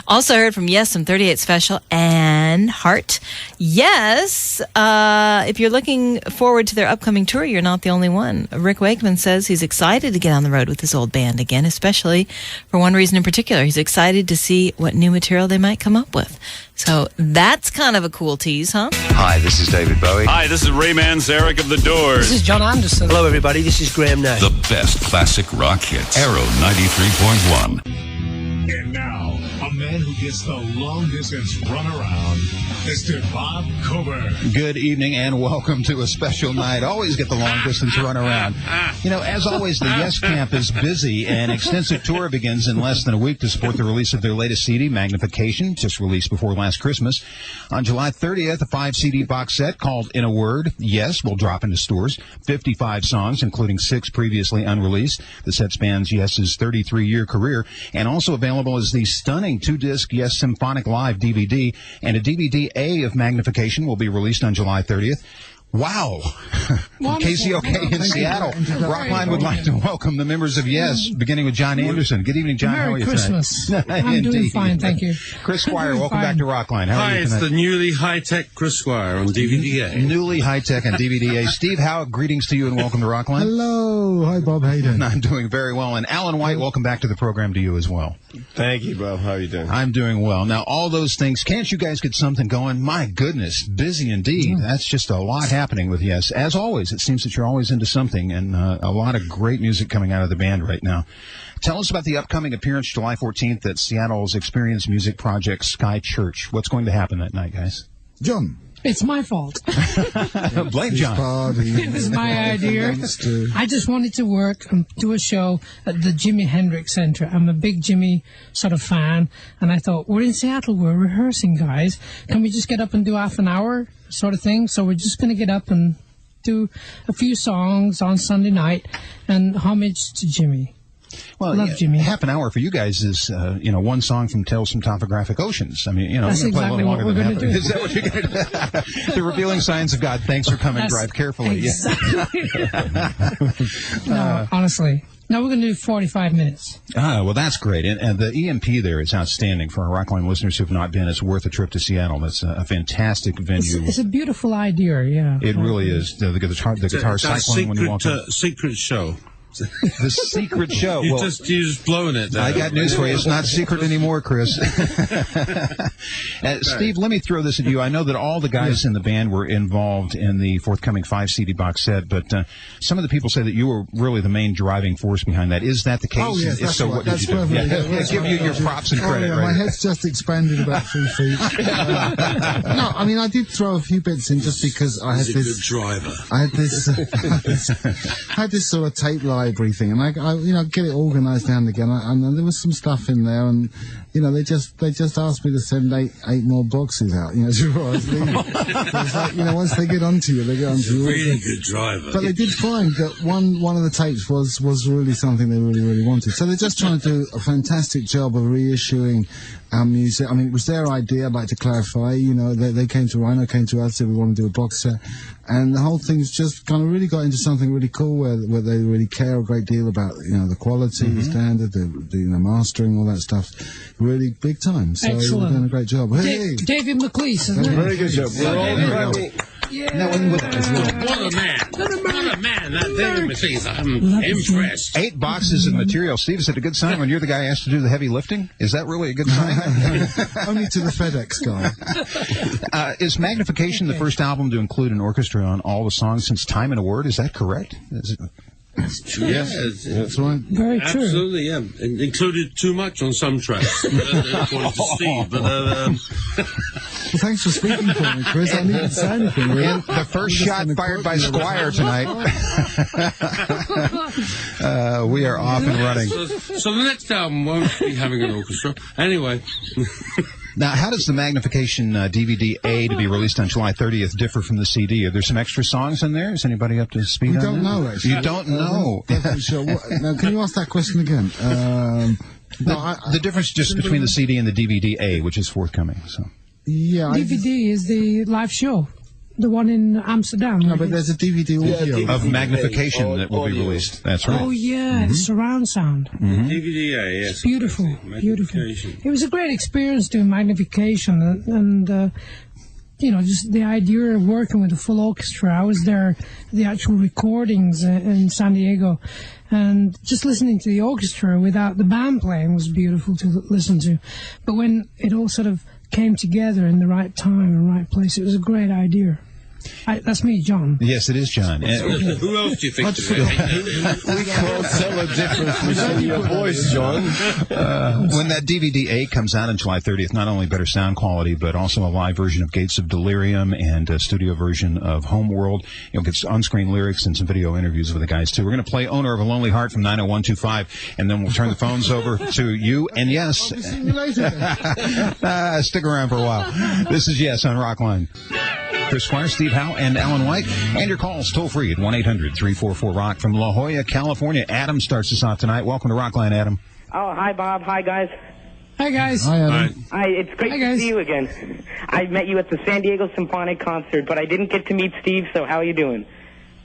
Also heard from Yes from 38 Special and Heart. Yes, if you're looking forward to their upcoming tour, you're not the only one. Rick Wakeman says he's excited to get on the road with his old band again, especially for one reason in particular. He's excited to see what new material they might come up with. So that's kind of a cool tease, huh? Hi, this is David Bowie. Hi, this is Ray Manzarek of The Doors. This is John Anderson. Hello, everybody. This is Graham Nash. The best classic rock hits. Arrow 93.1. And now, a man who gets the long-distance runaround, Mr. Bob Coburn. Good evening and welcome to a special night. Always get the long-distance runaround. You know, as always, the Yes Camp is busy. An extensive tour begins in less than a week to support the release of their latest CD, Magnification, just released before last Christmas. On July 30th, a 5-CD box set called In a Word, Yes, will drop into stores. 55 songs, including 6 previously unreleased. The set spans Yes's 33-year career and also available as the stunning 2-disc Yes Symphonic Live DVD, and a DVD-A of Magnification will be released on July 30th. Wow. From KCOK in Seattle, Rockline would like to welcome the members of Yes, beginning with John Anderson. Good evening, John. Merry How are you Christmas. tonight? I'm doing fine, thank you. Chris Squire, welcome back to Rockline. How are Hi, you it's tonight? the newly high-tech Chris Squire on DVD-A. Newly high-tech on DVD-A. Steve Howe, greetings to you and welcome to Rockline. Hello. Hi, Bob. How you doing? I'm doing very well. And Alan White, welcome back to the program to you as well. Thank you, Bob. How are you doing? I'm doing well. Now, all those things, can't you guys get something going? My goodness, busy indeed. That's just a lot happening with Yes. As always, it seems that you're always into something, and a lot of great music coming out of the band right now. Tell us about the upcoming appearance July 14th at Seattle's Experience Music Project Sky Church. What's going to happen that night, guys? John. It's my fault. Blame John. It was my idea. I just wanted to work and do a show at the Jimi Hendrix Center. I'm a big Jimmy sort of fan, and I thought, we're in Seattle, we're rehearsing, guys. Can we just get up and do half an hour sort of thing? So we're just going to get up and do a few songs on Sunday night and homage to Jimmy. Well, Love Jimmy. Half an hour for you guys is, one song from Tales from Topographic Oceans. I mean, That's we're going to play exactly a little what longer we're than going to do. Is that what you're going to do? The Revealing Signs of God. Thanks for coming. Drive carefully. Exactly. No, honestly. No, we're going to do 45 minutes. Ah, well, that's great. And the EMP there is outstanding. For our Rockline listeners who have not been, it's worth a trip to Seattle. That's a fantastic venue. It's a beautiful idea, yeah. It really is. The guitar cycling when you walk in. Secret show. The secret show. You're just blowing it. I got news for you. It's not secret anymore, Chris. Steve, let me throw this at you. I know that all the guys in the band were involved in the forthcoming 5-CD box set, but some of the people say that you were really the main driving force behind that. Is that the case? Oh, yes, if so, what did you do? Give you your props and credit. My head's just expanded about 3 feet. No, I mean, I did throw a few bits in just because I had this... He's a good driver. I had this sort of tape library thing, and I get it organised now and again, and there was some stuff in there, and they just asked me to send eight more boxes out, before I was leaving. So it's like, once they get onto you, they get onto you. Really good driver. But they did find that one of the tapes was really something they really, really wanted. So they're just trying to do a fantastic job of reissuing our music. I mean, it was their idea, I'd like to clarify. They came to Rhino, came to us, said we want to do a box set. And the whole thing's just kind of really got into something really cool where they really care a great deal about, the quality, the standard, the mastering, all that stuff. Really big time. So Excellent. we're doing a great job. Hey! David McLeese, isn't it? Very good job. Yeah. What a man. That David McLeese. I'm impressed. 8 boxes of material. Steve, is it a good sign when you're the guy asked to do the heavy lifting? Is that really a good sign? Only to the FedEx guy. Is Magnification the first album to include an orchestra on all the songs since Time and a Word? Is that correct? Yes, that's right. Very true. Absolutely, yeah. It included too much on some tracks, according to Steve. But, well, thanks for speaking for me, Chris. I didn't say anything. Really. The first shot fired by Squire tonight. We are off and running. So the next album won't be having an orchestra. Anyway. Now, how does the Magnification DVD-A to be released on July 30th differ from the CD? Are there some extra songs in there? Is anybody up to speed We on don't that? know, actually. You don't know? Sure. Now, can you ask that question again? The difference just between the CD and the DVD-A, which is forthcoming. So. Yeah. DVD is the live show. the one in Amsterdam. No, but there's a DVD audio of magnification that will be released. That's right. Oh, yeah, surround sound. DVD, yes. It's beautiful, beautiful. It was a great experience doing magnification, and you know, just the idea of working with a full orchestra. I was there, the actual recordings in San Diego, and just listening to the orchestra without the band playing was beautiful to listen to. But when it all sort of came together in the right time and right place, it was a great idea. That's me, John. Yes, it is John. Who else do you think? We can't tell a difference between your voice, John. When that DVD-A comes out on July 30th, not only better sound quality, but also a live version of Gates of Delirium and a studio version of Homeworld. You'll get on-screen lyrics and some video interviews with the guys, too. We're going to play Owner of a Lonely Heart from 90125, and then we'll turn the phones over to you. And yes, I'll be seeing you later. stick around for a while. This is Yes on Rockline. Chris Squire, Steve Howe, and Alan White. And your calls toll-free at 1-800-344-ROCK from La Jolla, California. Adam starts us off tonight. Welcome to Rockline, Adam. Oh, hi, Bob. Hi, guys. Hi, guys. Hi, Adam. Hi, it's great to see you again. I met you at the San Diego Symphonic concert, but I didn't get to meet Steve, so how are you doing?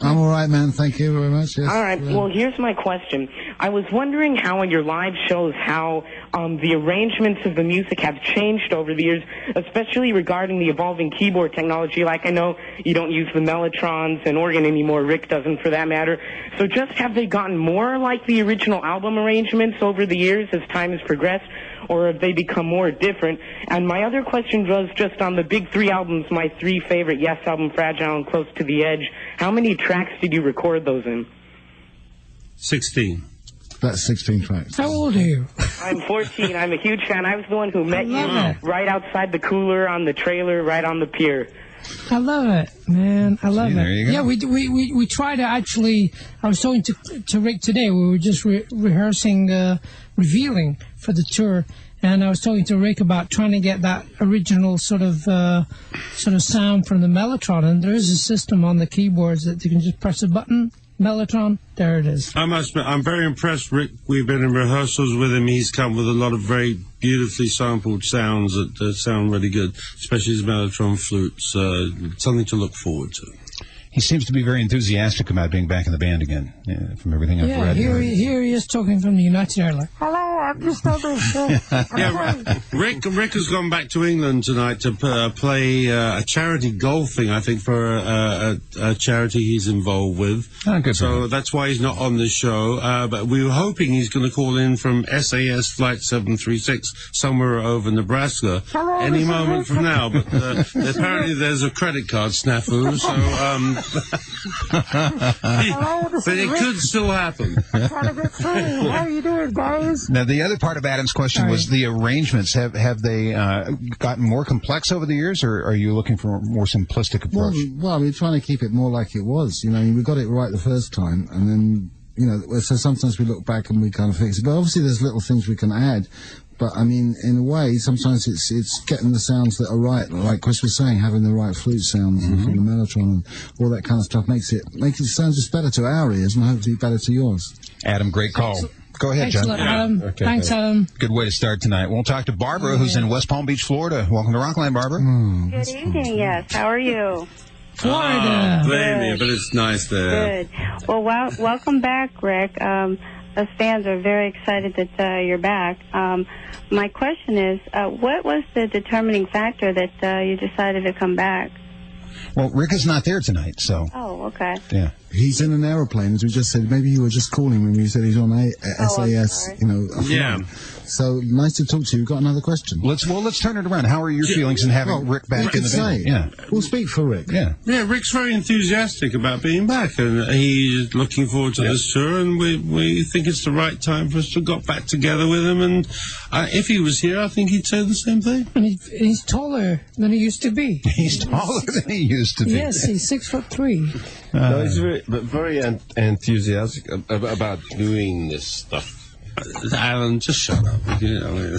I'm all right, man. Thank you very much. Yes. All right. Well, here's my question. I was wondering how in your live shows how the arrangements of the music have changed over the years, especially regarding the evolving keyboard technology. Like, I know you don't use the Mellotrons and organ anymore. Rick doesn't, for that matter. So just have they gotten more like the original album arrangements over the years as time has progressed, or have they become more different? And my other question was just on the big three albums, my three favorite Yes album, Fragile and Close to the Edge. How many tracks did you record those in? 16. That's 16 tracks. How old are you? I'm 14. I'm a huge fan. I was the one who met you right outside the cooler on the trailer, right on the pier. I love it, man. I love it. There you go. Yeah, we try to actually. I was talking to Rick today. We were just rehearsing, revealing for the tour, and I was talking to Rick about trying to get that original sort of sound from the Mellotron. And there is a system on the keyboards that you can just press a button. Mellotron, there it is. I'm very impressed, Rick. We've been in rehearsals with him. He's come with a lot of very beautifully sampled sounds that sound really good, especially his Mellotron flutes. Something to look forward to. He seems to be very enthusiastic about being back in the band again, from everything I've read. Here he is talking from the United Airlines. Hello, I'm just on the show. Rick has gone back to England tonight to play a charity golf thing, I think, for a charity he's involved with. Oh, good for him. That's why he's not on this show. But we were hoping he's going to call in from SAS Flight 736 somewhere over Nebraska any moment from now. But apparently there's a credit card snafu, so... but it could still happen. How are you doing, guys? Now, the other part of Adam's question was the arrangements. Have they gotten more complex over the years, or are you looking for a more simplistic approach? Well, we're trying to keep it more like it was. You know, we got it right the first time, and then, you know, so sometimes we look back and we kind of fix it. But obviously there's little things we can add. But, I mean, in a way, sometimes it's getting the sounds that are right, like Chris was saying, having the right flute sounds from the Mellotron and all that kind of stuff makes it sound just better to our ears and hopefully better to yours. Adam, great call. Go ahead, John. Excellent, Adam. Okay, thanks, Adam. Good way to start tonight. We'll talk to Barbara, who's in West Palm Beach, Florida. Welcome to Rockline, Barbara. Good evening, yes. How are you? Florida. Blame you, but it's nice there. Good. Well, welcome back, Rick. Us fans are very excited that you're back. My question is, what was the determining factor that you decided to come back? Well, Rick is not there tonight, so... Oh, okay. Yeah. He's in an aeroplane, as we just said. Maybe you were just calling when you said he's on SAS, you know. Yeah. So, nice to talk to you. Got another question? Let's turn it around. How are your feelings in having Rick back in the band? Yeah. We'll speak for Rick. Yeah. Yeah, Rick's very enthusiastic about being back, and he's looking forward to this tour, and we think it's the right time for us to got back together with him, and if he was here, I think he'd say the same thing. And he's taller than he used to be. He's taller than he used to be. Yes, he's 6'3". No, he's very enthusiastic about doing this stuff. Alan, just shut up. You know.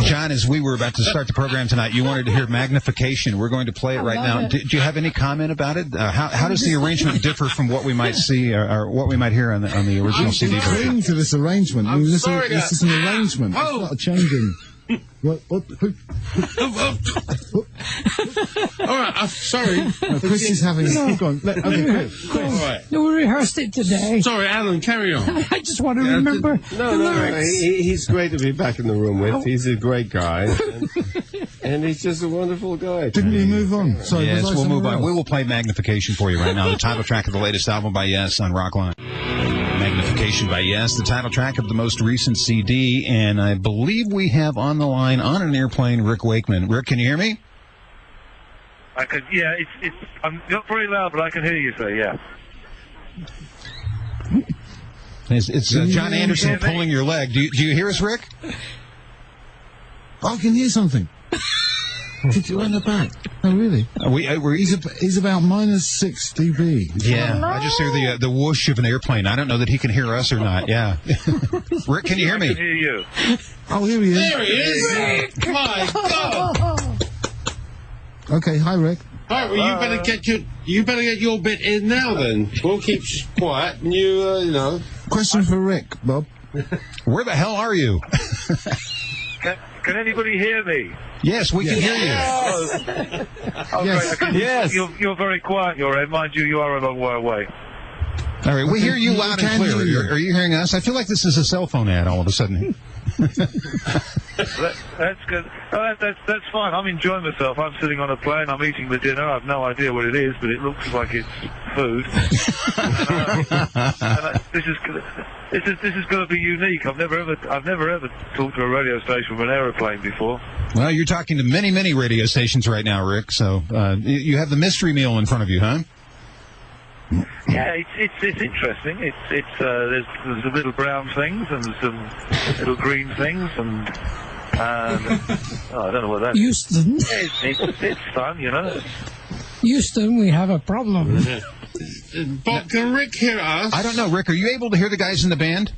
John, as we were about to start the program tonight, you wanted to hear Magnification. We're going to play it right now. Do you have any comment about it? How does the arrangement differ from what we might see or what we might hear on the original CD version? To this arrangement. I'm sorry this is an arrangement. It's not a changing. What? All right, sorry. No, Chris is having... Go on. Okay, Chris. All right. No, we rehearsed it today. Sorry, Alan, carry on. I just want to remember the lyrics. He's great to be back in the room with. He's a great guy. And he's just a wonderful guy. Didn't we move on? Sorry, Yes, we'll move on. else? We will play Magnification for you right now, the title track of the latest album by Yes on Rockline. Magnification by Yes, the title track of the most recent CD, and I believe we have on the line, on an airplane, Rick Wakeman. Rick, can you hear me? I can, yeah, I'm not very loud, but I can hear you, sir, yeah. It's John Anderson pulling your leg. Do you hear us, Rick? I can hear something. Did you in the back? Oh, really? He's about -6 dB. Yeah, I just hear the whoosh of an airplane. I don't know that he can hear us or not. Yeah. Rick, can you hear me? I can hear you. Oh, here he is. There he is! Rick! My God! Okay, hi, Rick. All right, well, you better get your bit in now, then. We'll keep quiet, and you know. Question for Rick, Bob. Where the hell are you? Can anybody hear me? Yes, we can hear you. Yes. Yes. You're very quiet, your end. Mind you are a long way away. All right, we hear you loud and clear. Are you hearing us? I feel like this is a cell phone ad all of a sudden. That's good. That's fine. I'm enjoying myself. I'm sitting on a plane. I'm eating the dinner. I've no idea what it is, but it looks like it's food. This is going to be unique. I've never ever talked to a radio station from an aeroplane before. Well, you're talking to many radio stations right now, Rick. So you have the mystery meal in front of you, huh? Yeah, it's interesting. There's some little brown things and some little green things and I don't know what that is. Houston. It's fun, you know. Houston, we have a problem. Bob, can Rick hear us? I don't know, Rick. Are you able to hear the guys in the band?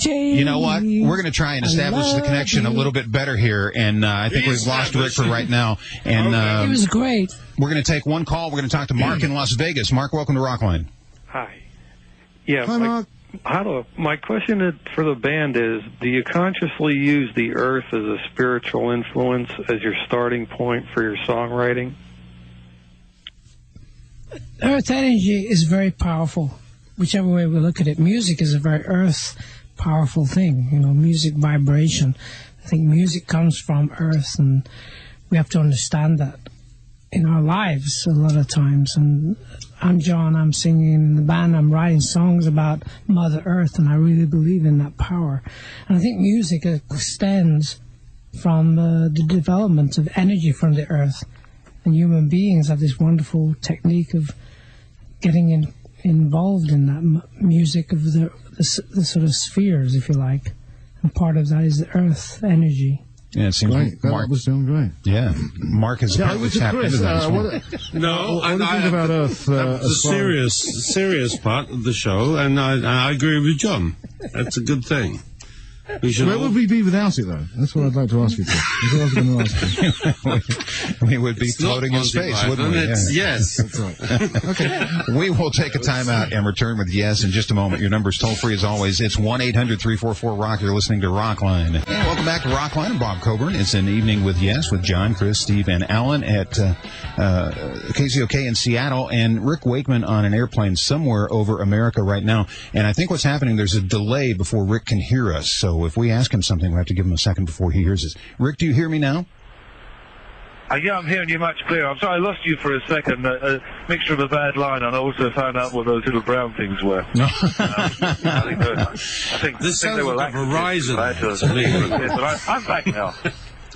You know what? We're going to try and establish the connection a little bit better here, and I think we've lost Rick for right now. And it was great. We're going to take one call. We're going to talk to Mark in Las Vegas. Mark, welcome to Rockline. Hi. Yeah. Hi, Mark. Hello. My question for the band is, do you consciously use the earth as a spiritual influence as your starting point for your songwriting? Earth energy is very powerful. Whichever way we look at it, music is a very earth powerful thing, music vibration. I think music comes from earth, and we have to understand that in our lives a lot of times. And I'm John, I'm singing in the band, I'm writing songs about Mother Earth, and I really believe in that power. And I think music extends from the development of energy from the earth, and human beings have this wonderful technique of getting involved in that music of the sort of spheres, if you like, and part of that is the earth energy. Yeah, it seems great. like Mark was doing great. Yeah, Mark has apparently tapped into that. What do you think about Earth? The serious part of the show, and I agree with John. That's a good thing. Where would we be without it, though? That's what I'd like to ask you. That's what I was going to ask you. We would be floating in space, wouldn't we? Yeah. Yes. That's right. Okay. We will take a time out and return with Yes in just a moment. Your number's toll free as always. It's 1-800-344-ROCK. You're listening to Rockline. And welcome back to Rockline. I'm Bob Coburn. It's an evening with Yes with John, Chris, Steve, and Alan at KZOK in Seattle, and Rick Wakeman on an airplane somewhere over America right now. And I think what's happening, there's a delay before Rick can hear us. So if we ask him something, we have to give him a second before he hears us. Rick, do you hear me now? Yeah, I'm hearing you much clearer. I'm sorry I lost you for a second. A mixture of a bad line, and I also found out what those little brown things were. No. I think this they sounds were like Verizon. But I'm back now.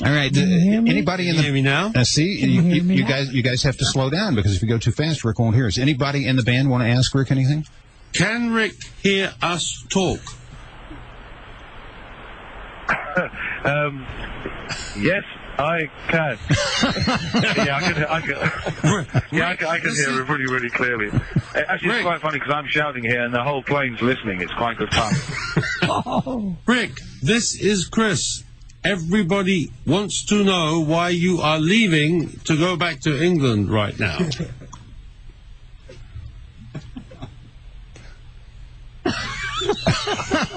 All right. Anybody in the... Hear me now? See, you guys have to slow down, because if you go too fast, Rick won't hear us. Anybody in the band want to ask Rick anything? Can Rick hear us talk? Yes, I can. I can hear it really, really clearly. Actually, it's quite funny because I'm shouting here and the whole plane's listening. It's quite good fun. Rick, this is Chris. Everybody wants to know why you are leaving to go back to England right now.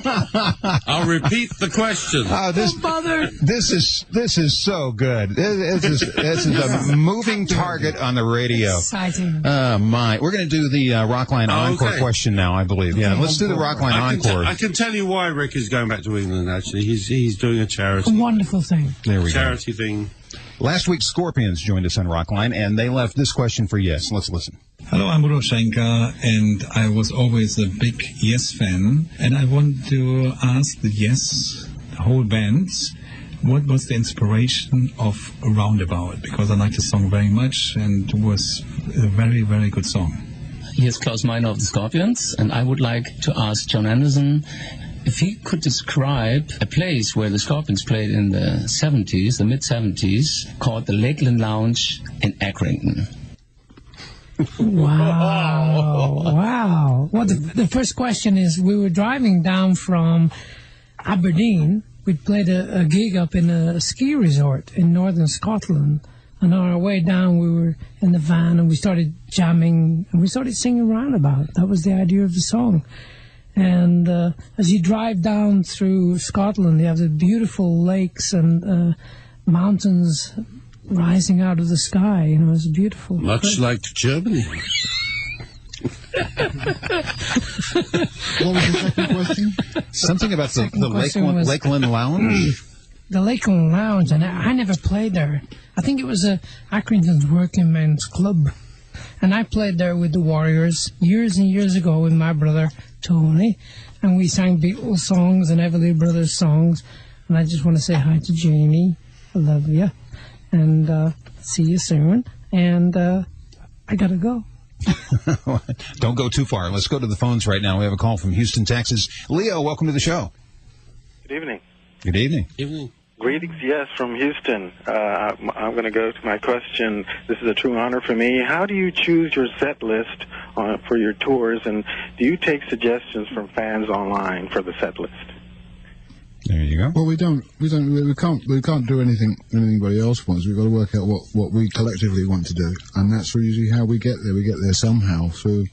I'll repeat the question. This is so good. This is a moving target on the radio. Exciting. We're going to do the Rockline Encore question now, I believe. Yeah, let's do the Rockline Encore. I can tell you why Rick is going back to England, actually. He's doing a charity. A wonderful thing. There we Charity thing. Last week, Scorpions joined us on Rockline, and they left this question for Yes. Let's listen. Hello, I'm Udo Schenker, and I was always a big Yes fan. And I want to ask the Yes, the whole band, what was the inspiration of Roundabout? Because I like the song very much, and it was a very, very good song. Here's Klaus Meiner of the Scorpions, and I would like to ask John Anderson if he could describe a place where the Scorpions played in the 70s, the mid-70s, called the Lakeland Lounge in Accrington. Wow. Well, the first question is, we were driving down from Aberdeen. We'd played a gig up in a ski resort in northern Scotland. And on our way down, we were in the van, and we started jamming, and we started singing Roundabout. That was the idea of the song. And as you drive down through Scotland, you have the beautiful lakes and mountains rising out of the sky. You know, it's beautiful. Much like Germany. What was the second question? Something about the Lakeland Lounge? The Lakeland Lounge, and I never played there. I think it was Accrington's Working Men's Club. And I played there with the Warriors years and years ago with my brother Tony, and we sang Beatles songs and Everly Brothers songs. And I just want to say hi to Jamie. I love you, and see you soon. And I gotta go. Don't go too far. Let's go to the phones right now. We have a call from Houston, Texas. Leo, welcome to the show. Good evening. Good evening. Evening. Greetings, yes, from Houston. I'm going to go to my question. This is a true honor for me. How do you choose your set list for your tours, and do you take suggestions from fans online for the set list? There you go. Well, we can't do anything that anybody else wants. We've got to work out what we collectively want to do, and that's usually how we get there. We get there somehow through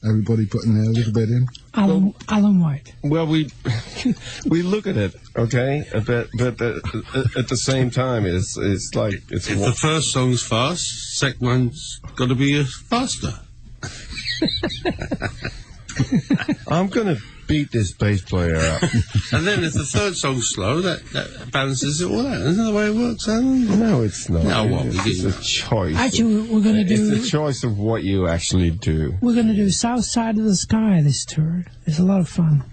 everybody putting their little bit in. Alan White. Well, we look at it, okay, but at the same time, it's like it's. If the first song's fast, second one's got to be faster. I'm gonna beat this bass player up. And then if the third song's slow, that balances it all out. Isn't that the way it works, Alan? No, it's not. No, what? It's a choice. Actually, we're going to do... It's a choice of what you actually do. We're going to do South Side of the Sky this tour. It's a lot of fun.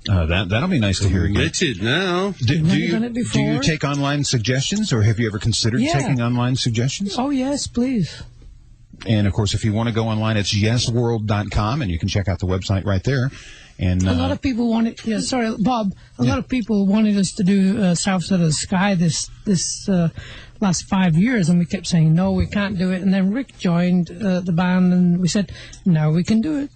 That'll be nice to hear again. Committed now. Do you take online suggestions, or have you ever considered taking online suggestions? Oh, yes, please. And, of course, if you want to go online, it's yesworld.com, and you can check out the website right there. And a lot of people wanted... Yeah, sorry, Bob. A lot of people wanted us to do South Side of the Sky this last 5 years, and we kept saying, no, we can't do it. And then Rick joined the band, and we said, no, we can do it.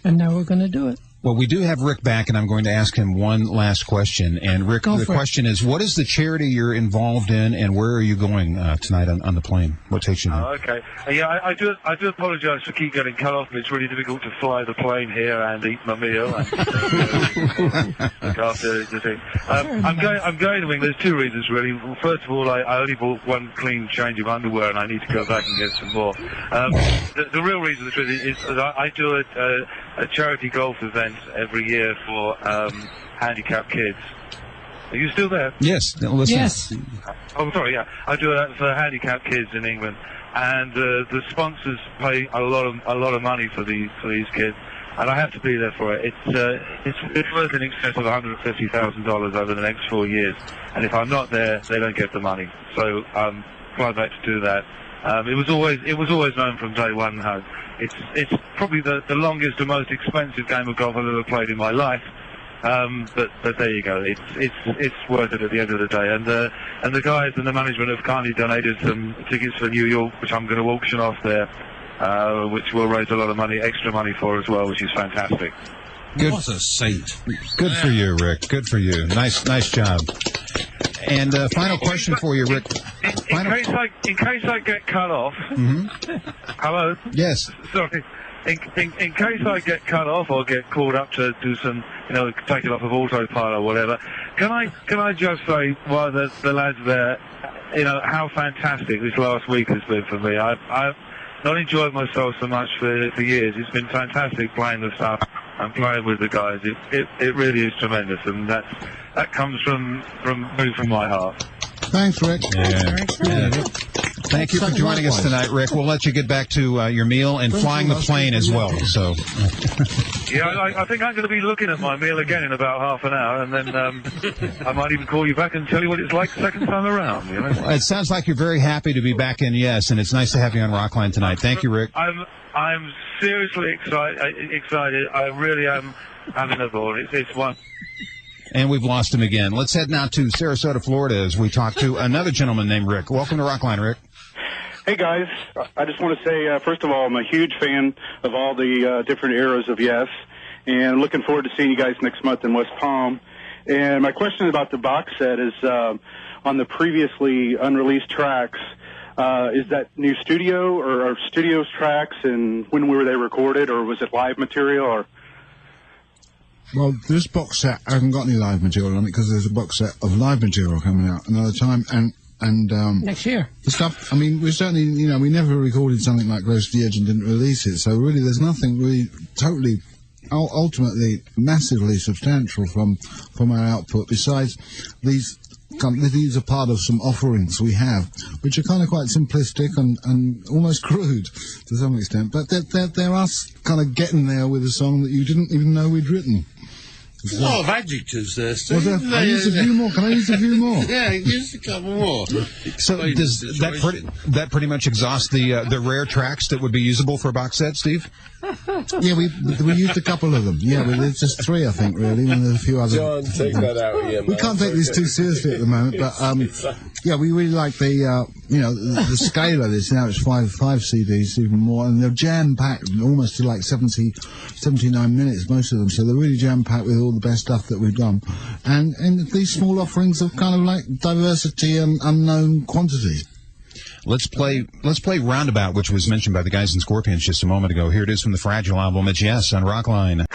And now we're going to do it. Well, we do have Rick back, and I'm going to ask him one last question. And, Rick, the question is, what is the charity you're involved in, and where are you going tonight on the plane? What takes you there? Okay. Yeah, I do apologise for keep getting cut off, but it's really difficult to fly the plane here and eat my meal. And, look after the thing. I'm going to England. There's two reasons, really. First of all, I only bought one clean change of underwear, and I need to go back and get some more. The real reason is that I do a charity golf event every year for handicapped kids. Are you still there? Yes. Listen. Yes. Oh, sorry. Yeah, I do that for handicapped kids in England, and the sponsors pay a lot of money for these kids, and I have to be there for it. It's worth in excess of $150,000 over the next 4 years, and if I'm not there, they don't get the money. So I'm fly back to do that. It was always known from day one how it's probably the longest and most expensive game of golf I've ever played in my life. But there you go. It's worth it at the end of the day. And the guys and the management have kindly donated some tickets for New York, which I'm going to auction off there, which will raise a lot of money, extra money for as well, which is fantastic. Good. What a saint. Good for you, Rick. Good for you. Nice job. And final question for you, Rick. In case I get cut off. Mm-hmm. Hello. Yes. Sorry. in case I get cut off or get called up to do some, take it off of autopilot or whatever, can I just say, while the lads there, how fantastic this last week has been for me. I've not enjoyed myself so much for years. It's been fantastic playing the stuff and playing with the guys. It really is tremendous, and that comes from my heart. Thanks, Rick. Yeah. Thank you for joining us tonight, Rick. We'll let you get back to your meal and flying the plane as well. So. Yeah, I think I'm going to be looking at my meal again in about half an hour, and then I might even call you back and tell you what it's like the second time around. Well, it sounds like you're very happy to be back in Yes, and it's nice to have you on Rockline tonight. Thank you, Rick. I'm seriously excited. I really am having a ball. It's one. And we've lost him again. Let's head now to Sarasota, Florida, as we talk to another gentleman named Rick. Welcome to Rockline, Rick. Hey, guys. I just want to say, first of all, I'm a huge fan of all the different eras of Yes, and looking forward to seeing you guys next month in West Palm. And my question about the box set is, on the previously unreleased tracks, is that new studio or studios tracks, and when were they recorded, or was it live material, or... Well, this box set, I haven't got any live material on it because there's a box set of live material coming out another time, and next year. The stuff, I mean, we certainly, we never recorded something like Close to the Edge and didn't release it, so really there's nothing really totally, ultimately, massively substantial from our output, besides these are part of some offerings we have, which are kind of quite simplistic and almost crude to some extent, but they're us kind of getting there with a song that you didn't even know we'd written. There's a lot of adjectives there, Steve. Well, can I use a few more? Can I use a few more? Yeah, use a couple more. So does that pretty much exhaust the rare tracks that would be usable for a box set, Steve? Yeah, we used a couple of them. Yeah, there's just 3, I think, really, and there's a few others. John, take that out here, man. We can't take this too seriously at the moment, but yeah, we really like the the scale of this. Now it's 5 CDs, even more, and they're jam-packed, almost to like 79 minutes, most of them. So they're really jam-packed with all the best stuff that we've done, and these small offerings of kind of like diversity and unknown quantities. Let's play Roundabout, which was mentioned by the guys in Scorpions just a moment ago. Here it is from the Fragile album. It's Yes on Rockline.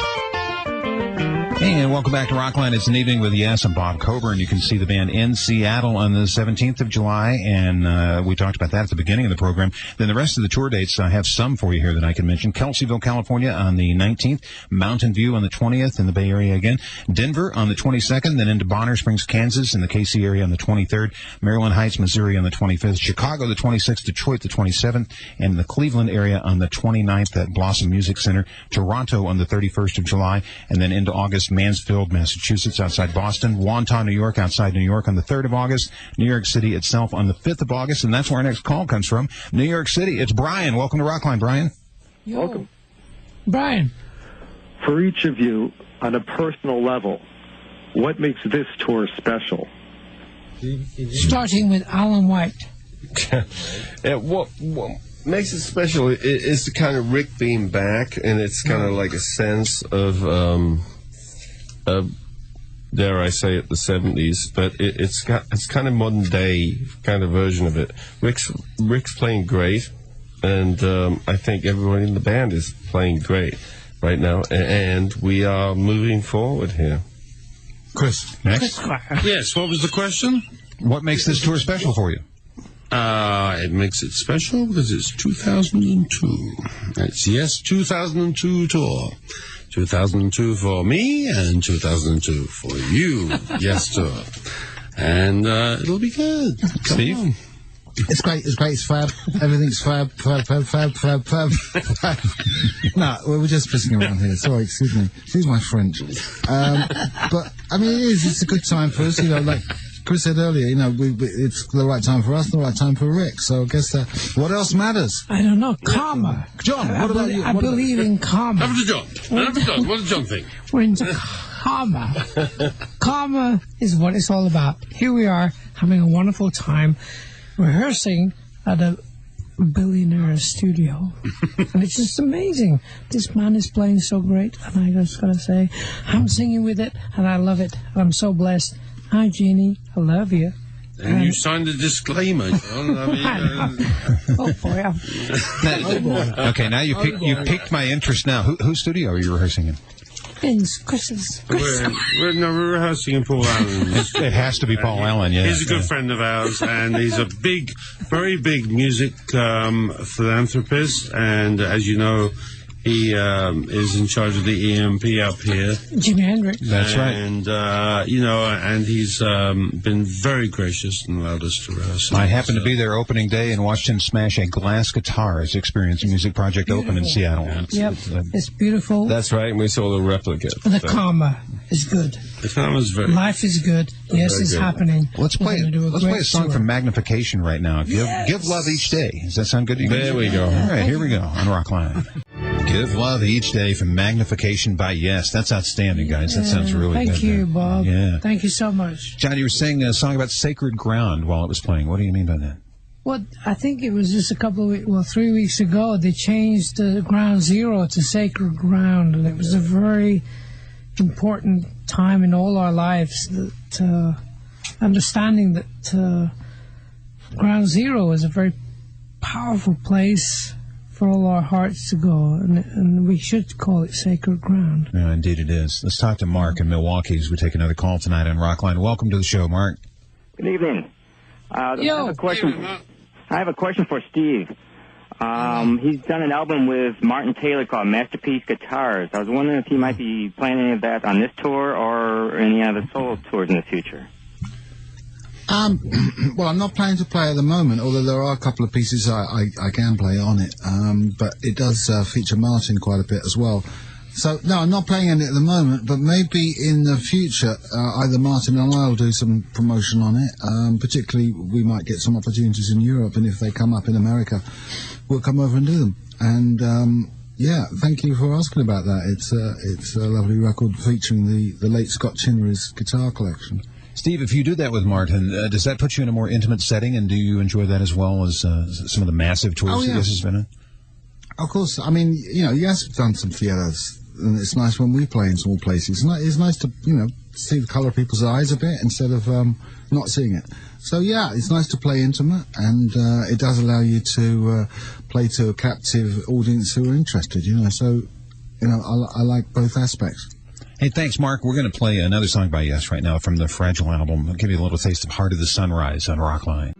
And welcome back to Rockline. It's an evening with Yes. I'm Bob Coburn. You can see the band in Seattle on the 17th of July, and we talked about that at the beginning of the program. Then the rest of the tour dates, I have some for you here that I can mention. Kelseyville, California on the 19th, Mountain View on the 20th in the Bay Area again, Denver on the 22nd, then into Bonner Springs, Kansas in the KC area on the 23rd, Maryland Heights, Missouri on the 25th, Chicago the 26th, Detroit the 27th, and the Cleveland area on the 29th at Blossom Music Center, Toronto on the 31st of July, and then into August, Mansfield, Massachusetts, outside Boston, Wonton, New York, outside New York on the 3rd of August, New York City itself on the 5th of August, and that's where our next call comes from, New York City. It's Brian. Welcome to Rockline, Brian. Welcome. Brian. For each of you, on a personal level, what makes this tour special? Starting with Alan White. What makes it special is the kind of Rick being back, and it's kind of like a sense of, dare I say it, the 70s, but it's kind of modern day kind of version of it. Rick's playing great, and I think everyone in the band is playing great right now, and we are moving forward here. Chris, next. Yes, what was the question? What makes this tour special for you? It makes it special because it's 2002. It's Yes 2002 tour. 2002 for me and 2002 for you. Yes tour. And it'll be good. Steve? On. It's great, it's fab. Everything's fab. No, we're just pissing around here. Sorry, excuse me. Excuse my French. But, I mean, it's a good time for us, like Chris said earlier, it's the right time for us, the right time for Rick. So I guess what else matters? I don't know. Karma. John, what about you? I believe in karma. What does John think? We're into karma. Karma is what it's all about. Here we are having a wonderful time rehearsing at a billionaire studio. And it's just amazing. This man is playing so great, and I just gotta say, I'm singing with it, and I love it, and I'm so blessed. Hi, Jeannie. I love you. And you signed a disclaimer, John. Oh boy! Okay, now you piqued my interest. Now, whose studio are you rehearsing in? Chris's. We're rehearsing in Paul Allen's. It has to be Paul Allen, yeah. He's a good friend of ours, and he's a very big music philanthropist, and as you know, he is in charge of the EMP up here. Jimi Hendrix. That's right. And, and he's been very gracious and allowed us to rehearse. I happened to be there opening day and watched him smash a glass guitar as Experience Music Project opened in Seattle. Yep, it's beautiful. That's right, and we saw the replica. The karma is good. The karma's very Life is good. Yes, it's good. happening. Let's play a song from Magnification right now. Give Love Each Day. Does that sound good to you? There we go. All right, here we go on Rockline. Give Love Each Day from Magnification by Yes. That's outstanding, guys. That sounds really good. Thank you, Bob. Yeah. Thank you so much. John, you were saying a song about sacred ground while it was playing. What do you mean by that? Well, I think it was just 3 weeks ago, they changed the ground zero to sacred ground, and it was a very important time in all our lives, that understanding that ground zero is a very powerful place for all our hearts to go, and we should call it sacred ground. Yeah, indeed it is. Let's talk to Mark in Milwaukee as we take another call tonight on Rockline. Welcome to the show, Mark. Good evening. I have a question. I have a question for Steve. He's done an album with Martin Taylor called Masterpiece Guitars. I was wondering if he might be playing any of that on this tour or any other solo tours in the future. Well, I'm not planning to play at the moment, although there are a couple of pieces I can play on it. But it does feature Martin quite a bit as well. So, no, I'm not playing it at the moment, but maybe in the future, either Martin or I will do some promotion on it. Particularly, we might get some opportunities in Europe, and if they come up in America, we'll come over and do them. And, yeah, thank you for asking about that. It's a lovely record featuring the late Scott Chinnery's guitar collection. Steve, if you do that with Martin, does that put you in a more intimate setting, and do you enjoy that as well as some of the massive tours that Yes has been in? Of course. I mean, Yes have done some theatres, and it's nice when we play in small places. It's nice to, see the colour of people's eyes a bit instead of not seeing it. So, yeah, it's nice to play intimate, and it does allow you to play to a captive audience who are interested, So, I like both aspects. Hey, thanks, Mark. We're going to play another song by Yes right now from the Fragile album. I'll give you a little taste of Heart of the Sunrise on Rockline.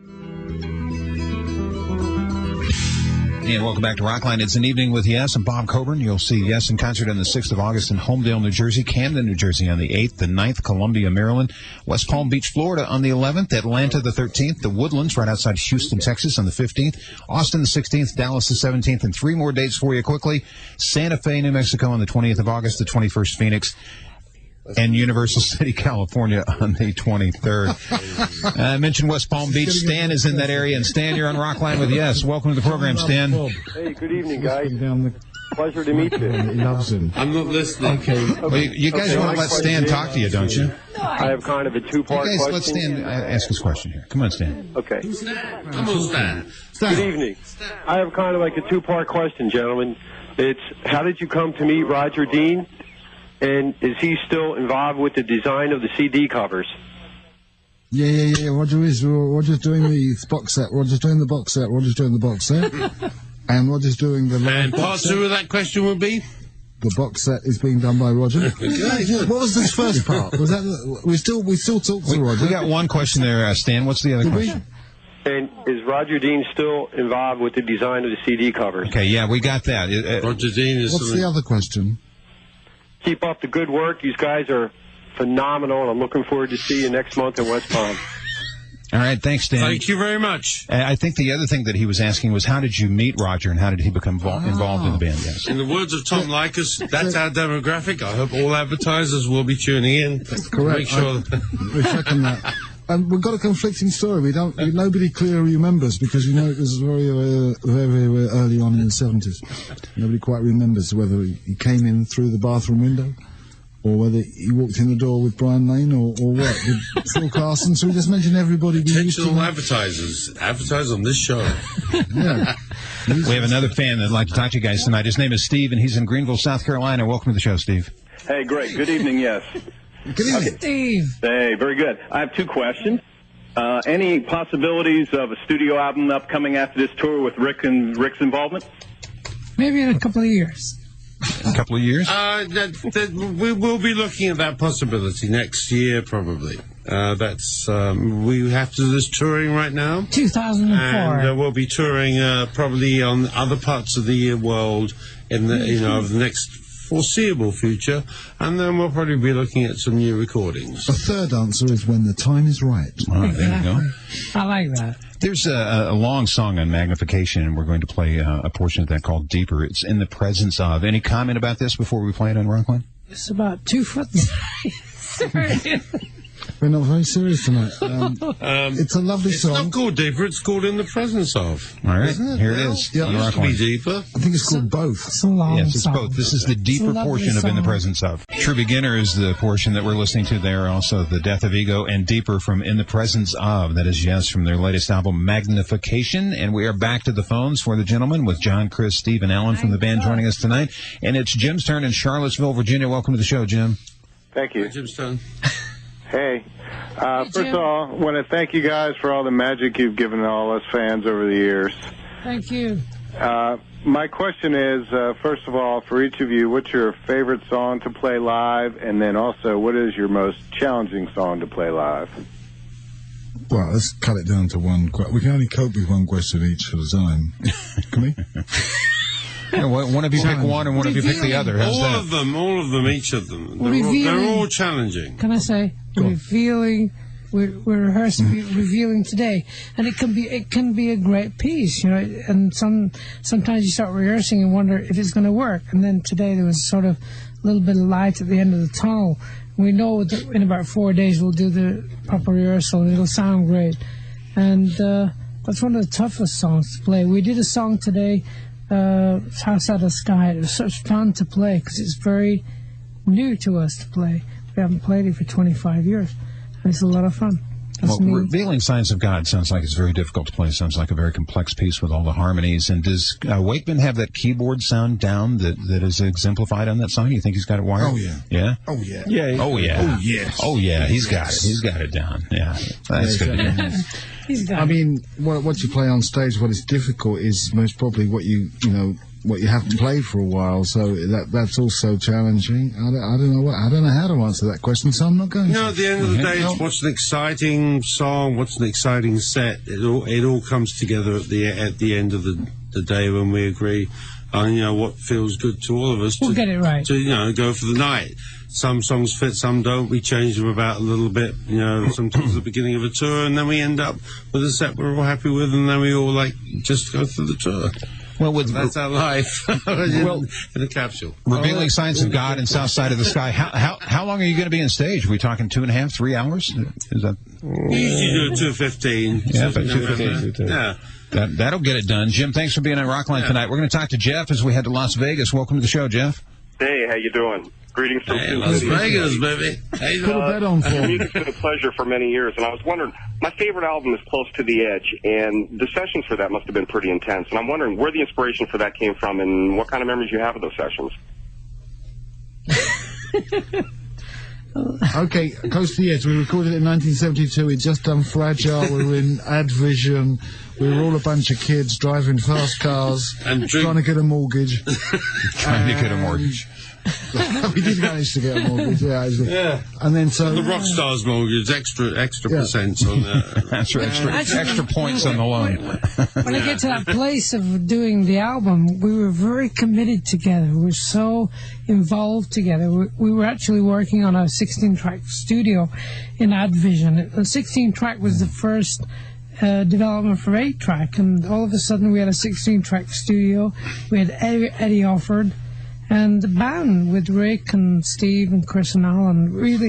And welcome back to Rockline. It's an evening with Yes and Bob Coburn. You'll see Yes in concert on the 6th of August in Homedale, New Jersey, Camden, New Jersey on the 8th, the 9th, Columbia, Maryland, West Palm Beach, Florida on the 11th, Atlanta the 13th, the Woodlands right outside Houston, Texas on the 15th, Austin the 16th, Dallas the 17th, and 3 more dates for you quickly. Santa Fe, New Mexico on the 20th of August, the 21st, Phoenix, and Universal City, California on the 23rd. I mentioned West Palm Beach. Stan is in that area, and Stan, you're on Rockline with Yes. Welcome to the program, Stan. Hey, good evening, guys. Pleasure to meet you. He loves him. I'm not listening. Okay. Well, you guys want to let Stan talk to you, don't you? I have kind of a two-part question. question. Let Stan ask his question here. Come on, Stan. Okay. Come on, Stan. Good evening. I have kind of like a two-part question, gentlemen. It's, how did you come to meet Roger Dean? And is he still involved with the design of the CD covers? Yeah. Roger's doing the box set. Roger's doing the box set. Roger's doing the box set. And Roger's doing the live And box part set. 2 of that question would be? The box set is being done by Roger. What was this first part? Was that we still talk to Roger? We got one question there, Stan. What's the other question? And is Roger Dean still involved with the design of the CD covers? Okay, yeah, we got that. Roger Dean is... What's the other question? Keep up the good work. These guys are phenomenal, and I'm looking forward to see you next month in West Palm. All right, thanks, Stan. Thank you very much. I think the other thing that he was asking was, how did you meet Roger, and how did he become involved in the band? Yes. In the words of Tom Likas, that's our demographic. I hope all advertisers will be tuning in. That's correct. Make sure We second that. And we've got a conflicting story. Nobody clearly remembers, because it was very, very early on in the 70s. Nobody quite remembers whether he came in through the bathroom window, or whether he walked in the door with Brian Lane, or what, with Phil Carson. So we just mentioned everybody. Potential advertisers. Advertise on this show. Yeah. We have another fan that'd like to talk to you guys tonight. His name is Steve, and he's in Greenville, South Carolina. Welcome to the show, Steve. Hey, great. Good evening, Yes. Good evening. Steve. Hey, very good. I have two questions. Any possibilities of a studio album upcoming after this tour with Rick's involvement? Maybe in a couple of years. A couple of years? We will be looking at that possibility next year, probably. We have to do this touring right now. 2004. And we'll be touring probably on other parts of the world in the over the next foreseeable future, and then we'll probably be looking at some new recordings. A third answer is when the time is right. All right, there you go. I like that. There's a long song on magnification, and we're going to play a portion of that called Deeper. It's in the presence of. Any comment about this before we play it on Rockline? It's about 2 foot. We're not very serious tonight. It's a lovely song. It's not called Deeper, it's called In the Presence Of. All right, isn't it? here it is. Yeah, it used to be Deeper. I think it's called both. It's a long Yes, it's song. both. This is the deeper portion of In the Presence Of. True Beginner is the portion that we're listening to there. Also, The Death of Ego and Deeper from In the Presence Of. That is Yes from their latest album, Magnification. And we are back to the phones for the gentlemen with John, Chris, Steve, and Alan from the band joining us tonight. And it's Jim's turn in Charlottesville, Virginia. Welcome to the show, Jim. Thank you. Hi, Jim's turn. Hey. First of all, I want to thank you guys for all the magic you've given all us fans over the years. Thank you. My question is, first of all, for each of you, what's your favorite song to play live? And then also, what is your most challenging song to play live? Well, let's cut it down to one. We can only cope with one question each at a time. Can we? Yeah, one of you pick one and one of you pick the other. How's All that? of them, each of them. They're all challenging. Can I say revealing? We're rehearsing, revealing today, and it can be a great piece, And sometimes you start rehearsing and wonder if it's going to work, and then today there was sort of a little bit of light at the end of the tunnel. We know that in about 4 days we'll do the proper rehearsal and it'll sound great, and that's one of the toughest songs to play. We did a song today. House Out of the Sky. It was such fun to play because it's very new to us to play. We haven't played it for 25 years, and it's a lot of fun. That's me. Revealing Signs of God sounds like it's very difficult to play. Sounds like a very complex piece with all the harmonies. And does Wakeman have that keyboard sound down that is exemplified on that song? You think he's got it wired? Oh, yeah. Yeah? Oh, yeah. Yeah. Oh, yeah. Oh, yes. Oh, yeah. He's got it. He's got it down. Yeah. That's good. I mean, what you play on stage, what is difficult is most probably what you have to play for a while. So that's also challenging. I don't know how to answer that question, so I'm not going to. At the end of the day, it's what's an exciting song, what's an exciting set. It all comes together at the end of the day when we agree on what feels good to all of us. We'll get it right. To go for the night. Some songs fit, some don't. We change them about a little bit, sometimes at the beginning of a tour, and then we end up with a set we're all happy with, and then we all just go through the tour. Well, that's our life in a capsule. Revealing Signs of God and South Side of the Sky. How long are you going to be on stage? Are we talking 2.5, 3 hours? Is that? We usually do 2:15. Yeah, about 2:15. Yeah. That'll get it done. Jim, thanks for being on Rockline tonight. We're going to talk to Jeff as we head to Las Vegas. Welcome to the show, Jeff. Hey, how you doing? Greetings from Las Vegas, baby. Hey, put a bet on for me. Music's been a pleasure for many years, and I was wondering, my favorite album is Close to the Edge, and the sessions for that must have been pretty intense, and I'm wondering where the inspiration for that came from and what kind of memories you have of those sessions. Okay, Close to the Edge. We recorded it in 1972. We'd just done Fragile. We were in Advision. We were all a bunch of kids driving fast cars and trying to get a mortgage. We did manage to get a mortgage, yeah. And then the rock stars mortgage, extra percent on that. That's right, extra points on the loan. When I get to that place of doing the album, we were very committed together. We were so involved together. We were actually working on a 16-track studio in Advision. The 16-track was the first development for 8-track, and all of a sudden we had a 16-track studio. We had Eddie Offord. And the band with Rick and Steve and Chris and Alan, really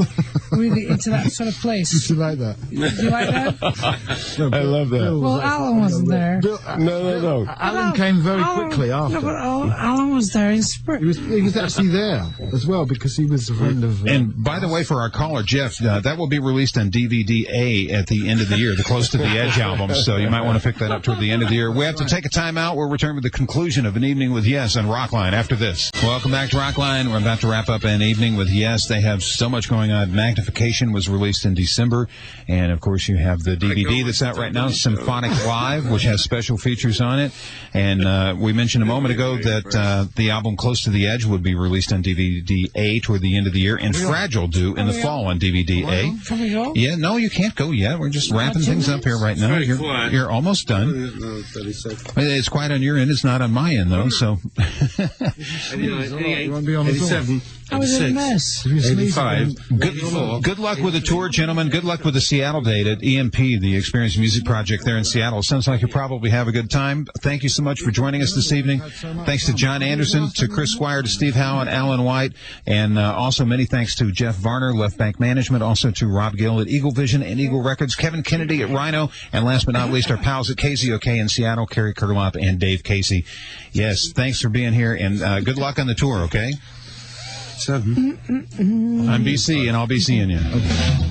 into that sort of place. Did you like that? Did you like that? I love that. Well, Alan wasn't there. No. Alan came very quickly after. No, but Alan was there in spirit. He was actually there as well because he was a friend of... and by the way, for our caller, Jeff, that will be released on DVD-A at the end of the year, the Close to the Edge album, so you might want to pick that up toward the end of the year. We have to take a time out. We'll return with the conclusion of An Evening with Yes on Rockline after this. Welcome back to Rockline. We're about to wrap up an evening with Yes. They have so much going on. Magnification was released in December. And, of course, you have the DVD that's out right now, Symphonic Live, which has special features on it. And we mentioned a moment ago that the album Close to the Edge would be released on DVD-A toward the end of the year, and Fragile due in the fall on DVD-A. Can we go? Yeah, no, you can't go yet. We're just wrapping things up here right now. You're almost done. It's quiet on your end. It's not on my end, though, so... 87, I was in a mess. 85. Good luck with the tour, gentlemen. Good luck with the Seattle date at EMP, the Experience Music Project there in Seattle. Sounds like you'll probably have a good time. Thank you so much for joining us this evening. Thanks to John Anderson, to Chris Squire, to Steve Howe, and Alan White. And also many thanks to Jeff Varner, Left Bank Management, also to Rob Gill at Eagle Vision and Eagle Records, Kevin Kennedy at Rhino, and last but not least, our pals at KZOK in Seattle, Kerry Kurlop and Dave Casey. Yes, thanks for being here, and good luck on the tour, okay? 7. I'm BC, and I'll be seeing you. Okay.